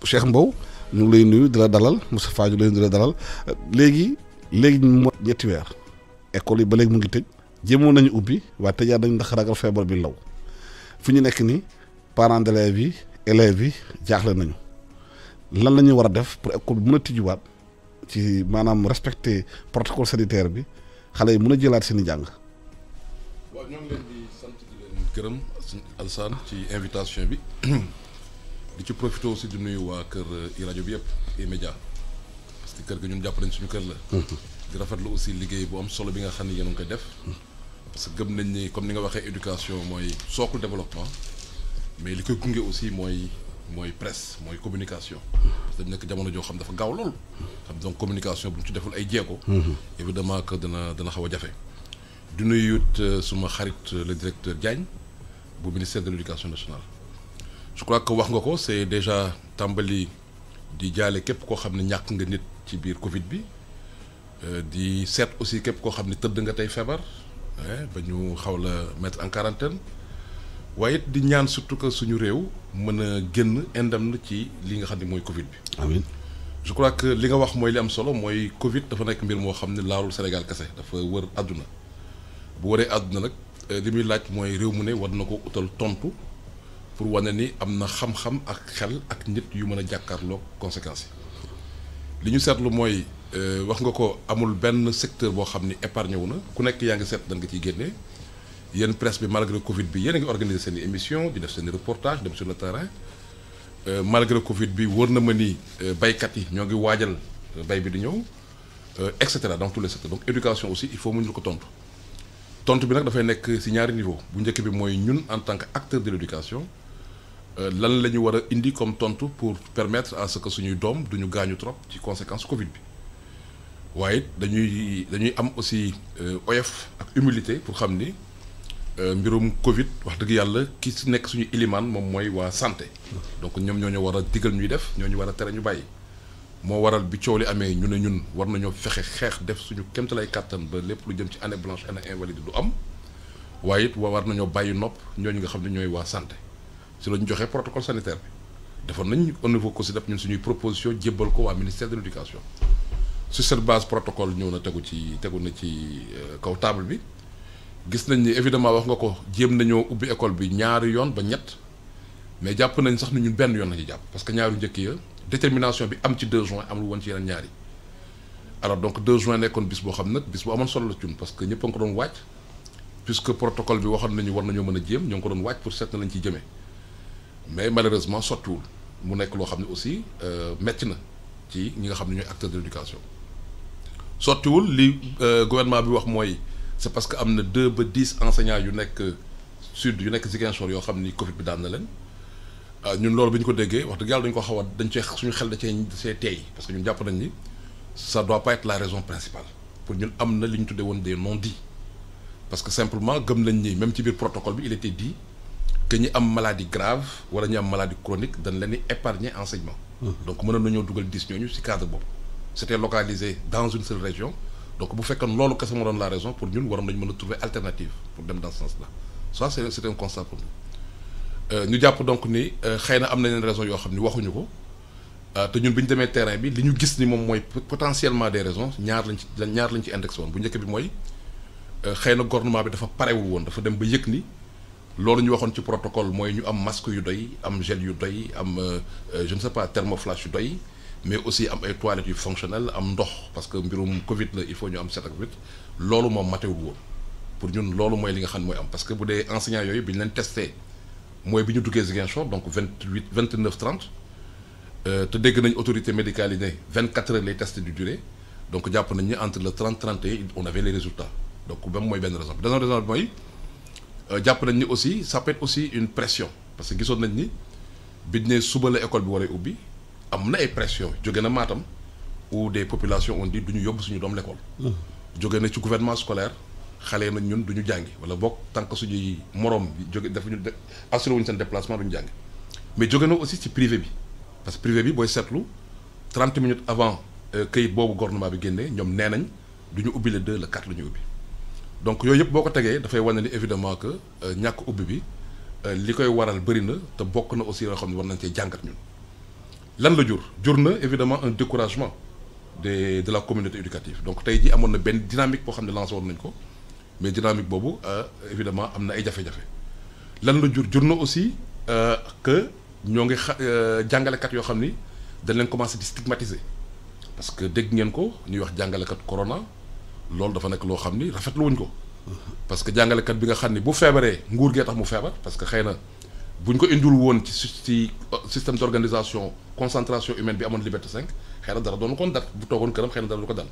Cheikh Mbow ñu ngi lay nuyu di la dalal Moustapha ñu lay nuyu di la dalal léegi mu ñetti weer école yi ba léegi mu ngi tëj jéemoon nañu ubbi waaye tëjaat nañu ndax ragal feebar bi law fi ñu nekk ni parents d'élèves yi élèves yi jaaxle nañu lan la ñuy war a def pour école bi mën a tijjuwaat ci maanaam respecter protocole sanitaire bi xale yi mën a jëlaat seen i jàng. waaw ñoo ngi leen di sant di leen gërëm Alassane ci invitation bi di ci profité aussi di nuyu waa kër i rajo bi yëpp E-Média parce que kër ga ñun jàpp nañ suñu kër la. di rafetlu aussi liggéey bu am solo bi nga xam ne yéen a ngi koy def. parce que gëm nañ ni comme ni nga waxee éducation mooy socle développement mais li koy gunge aussi mooy presse mooy communication. parce que dañ nekk jamono joo xam dafa gaaw lool. xam donc communication bu ñu ci deful ay jéego. évidemment que dana xaw a jafe. di nuyu it suma xarit le directeur Diagne bu ministère de l'éducation nationale. je crois que wax nga ko c'est déjà tàmbali di jaale képp koo xam ne ñàkk nga nit ci biir Covid bi di seet aussi képp koo xam ne tëdd nga tey feebar ba ñu xaw la mettre en quarantaine waaye it di ñaan surtout que suñu réew mën a génn indemne ci li nga xam ne mooy Covid bi. amiin je crois que li nga wax mooy li am solo mooy Covid dafa nekk mbir moo xam ne laalul Sénégal kese dafa wër àdduna bu waree àdduna nag li muy laaj mooy réew mu ne war na ko utal tontu pour wane ni am na xam-xam ak xel ak nit yu mën a jàkkaarloog conséquences yi li ñu seetlu mooy wax nga ko amul benn secteur boo xam ni épargné wu na ku nekk yaa ngi seet dan nga ciy génnee yéen presse bi malgré Covid bi yéen a ngi organiser seen i émission di def seen i reportage dem sur le terrain malgré Covid bi wër na ma ni baykat yi ñoo ngi waajal bay bi di ñëw et cetera dans tous les secteurs donc éducation aussi il faut mu ñu ko tontu bi nag dafay nekk ci ñaari niveau bu njëkk bi mooy ñun en tant que acteur de l'éducation lan la ñu war a indi comme tontu pour permettre à ce que suñuy doom duñu gaañu trop ci conséquence Covid bi waaye dañuy am aussi oyof ak humilité pour xam ni mbirum Covid wax dëgg yàlla ki ci nekk suñu ilimaan moom mooy waa santé donc ñoom ñoo ñu war a digal ñuy def ñoo ñu war a tere ñu bàyyi moo waral bi coow li amee ñu ne ñun war nañoo fexe xeex def suñu kéemtalaay kàttan ba lépp lu jëm ci année blanche année invalide du am waaye it war nañoo bàyyi nopp ñooñu nga xam ne ñooy waa santé si la ñu joxee protocole sanitaire bi defoon nañ au niveau COSYDEP ñun suñuy proposition jébbal ko waa ministère de l'éducation sur cette base protocole ñëw na tegu na ci kaw table bi gis nañ ni évidemment wax nga ko jéem nañoo ubbi école bi ñaari yoon ba ñett mais jàpp nañ sax ni ñun benn yoon la ci jàpp parce que ñaari njëkk ya détermination bi am ci 2 juin amul woon ci yeneen ñaari alors donc 2 juin nekkoon bis boo xam nag bis bu amoon solo la ci parce que ñëpp a ngi ko doon wàcc puisque protocole bi waxoon nañu war nañoo mën a jéem ñoo ngi ko doon wàcc pour seet na lañ ciy jëmee mais malheureusement sottiwul mu nekk loo xam ne aussi metti na ci ñi nga xam ne ñooy acteurs de l'éducation sottiwul li gouvernement bi wax mooy c'est parce que am na 2 ba 10 enseignants yu nekk sud yu nekk Ziguinchor yoo xam ni Covid bi daan na leen ñun loolu bi ñu ko déggee wax dëgg yàlla dañu ko xaw a dañ cee suñu xel da cee teey parce que ñun jàpp nañ ni ça doit pas être la raison principale pour ñun am na li ñu tuddee woon des non-dits parce que simplement gëm nañ ni même ci biir protocole bi il était dit que ñi am maladie grave wala ñi am maladie chronique dañ leen di épargner enseignement donc mënoon nañoo dugal 10 ñooñu ci cadre boobu c'était localisé dans une seule région donc bu fekkoon loolu kese moo doon la raison pour ñun waroon nañu mën a trouver alternative pour dem dans ce sens là ça c'est un constat pour nous ñu jàpp donc ni xëy na am na yeneen raison yoo xam ni waxuñu ko te ñun bi ñu demee terrain bi li ñu gis ni moom mooy potentiellement des raisons ñaar lañ ci indexé woon bu njëkk bi mooy xëy na gouvernement bi dafa parewul woon dafa dem ba yëg ni loolu ñu waxoon ci protocole mooy ñu am masque yu doy am gel yu doy am je ne sais pas thermoflash yu doy mais aussi am ay toilettes yu fonctionnelles am ndox parce que mbirum Covid la il faut ñu am set ak wit loolu moom matewul woon pour ñun loolu mooy li nga xam ne mooy am parce que bu dee enseignants yooyu bi ñu leen testé mooy bi ñu duggee Ziguinchor donc 28 29 30 te dégg nañ autorité médicale yi ne 24 heures lay test du durée donc jàpp nañ ni entre le 30 31 on avait les résultats donc même mooy benn raison bi deuxième raison bi mooy jàpp nañ ni aussi ça peut être aussi une pression parce que gisoon nañ ni biñ ne suba la école bi war a ubbi am na ay pression jóge na Matam où des populations ont dit du ñu yóbbu suñu doom l'école jóge na ci gouvernement scolaire xale nañ ñun du ñu jàngi wala boog tant que suñuy moroom bi jóge dafa ñu assuré wuñu seen déplacement du ñu jàngi mais jóge na aussi ci privé bi parce que privé bi booy seetlu 30 minutes avant këyit boobu gouvernement bi génnee ñoom nee nañ du ñu ubbi le 2 le 4 la ñu ubbi donc yooyu yëpp boo ko tegee dafay wane ni évidemment que ñàkk ubbi bi li koy waral bëri na te bokk na aussi yoo xam ne war nañ cee jàngat ñun lan la jur na évidemment un découragement de la communauté éducative donc tey jii amoon na benn dynamique boo xam ne lancé woon nañ ko mais dynamique boobu évidemment am na ay jafe-jafe lan la jur na aussi que ñoo ngi jàngalekat yoo xam ni dañ leen commencé di stigmatiser parce que dégg ngeen ko ñuy wax jàngalekat corona loolu dafa nekk loo xam ni rafetlu wuñ ko parce que jàngalekat bi nga xam ni bu feebaree nguur gee tax mu feebar parce que xëy na buñ ko indul woon ci système d'organisation concentration humaine bi amoon Liberté 5 xëy na dara doon ko dal bu toogoon këram xëy na dara du ko dal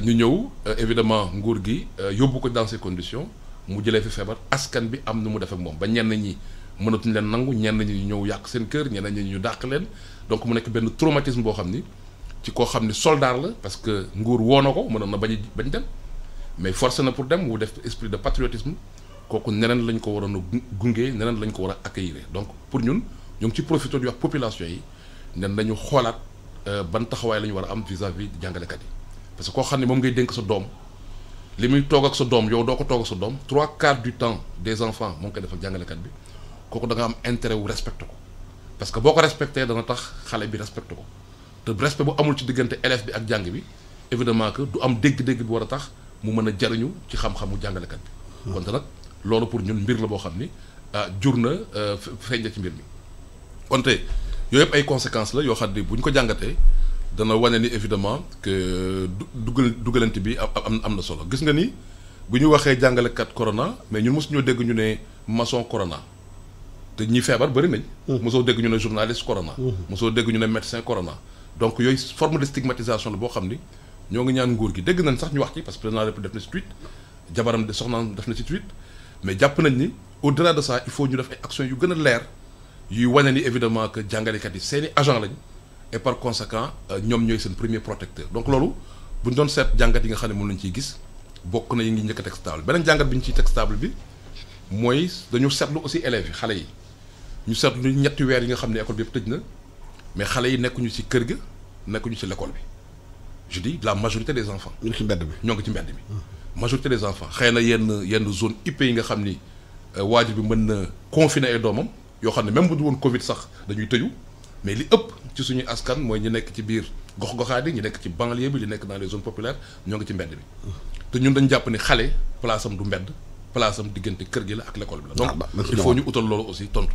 ñu ñëw évidemment nguur gi yóbbu ko dans ces conditions mu jëlee fi feebar askan bi am nu mu def ak moom ba ñenn ñi mënatuñ leen nangu ñenn ñi ñëw yàq seen kër ñenn ñi ñu dàq leen donc mu nekk benn traumatisme boo xam ni ci koo xam ni soldat la parce que nguur woo na ko mënoon na bañ dem mais forcé na pour dem mu def esprit de patriotisme kooku neneen lañ ko waroon a gunge neneen lañ ko war a accueillir donc pour ñun ñoo ngi ci profité di wax population yi nen nañu xoolaat ban taxawaay la ñu war a am vis-à-vis jàngalekat yi parce que koo xam ne moom ngay dénk sa doom li muy toog ak sa doom yow doo ko toog ak sa doom 3/4 du temps des enfants moo ngi koy def ak jàngalekat bi kooku da nga am intérêt wu respecté ko parce que boo ko respecté dana tax xale bi respecté ko te respect bu amul ci diggante élève bi ak jàng bi évidemment que du am dégg-dégg bi war a tax mu mën a jariñu ci xam-xamu jàngalekat bi konte nag loolu pour ñun mbir la boo xam ni jur na feeñ na ci mbir mi konte yooyu yëpp ay conséquences la yoo xam ni bu ñu ko jàngatee dana wane ni évidemment que dugalante bi am na solo gis nga ni bu ñu waxee jàngalekat corona mais ñun mosu ñoo dégg ñu ne maçon corona te ñi feebar bëri nañ. mosoo dégg ñu ne journaliste corona. mosoo dégg ñu ne médecin corona. donc yooyu forme de stigmatisation la boo xam ni ñoo ngi ñaan nguur gi dégg nañ sax ñu wax ci parce que président de la République def na ci tweet jabaram de soxnaam def na ci tweet mais jàpp nañ ni au delà de ça il faut ñu def ay actions yu gën a leer yuy wane ni évidemment que jàngalekat yi seeni agent lañ et par conséquent ñoom ñooy seen premier protecteur donc loolu bu ñu doon seet jàngat yi nga xam ne moom lañ ciy gis bokk na yi ngi njëkk a teg stable beneen jàngat bi ñu ciy teg stable bi mooy dañu seetlu aussi élèves yi xale yi ñu seetlu ni ñetti weer yi nga xam ne école bi yëpp tëj na mais xale yi nekkuñu ci kër ga nekkuñu ci l'école bi je dis la majorité des enfants. ñu ngi ci mbedd mi ñoo ngi ci mbedd mi. majorité des enfants xëy na yenn zone IP yi nga xam ni waajur bi mën na confiner ay doomam yoo xam ne même bu du woon Covid sax dañuy tëju mais li ëpp ci suñuy askan mooy ñu nekk ci biir gox-goxaat yi ñu nekk ci banlieue bi ñu nekk dans les zones populaires ñoo ngi ci mbedd bi. te ñun dañu jàpp ni xale place am du mbedd place am diggante kër gi la ak l'école bi la. donc il faut ñu utal loolu aussi tontu.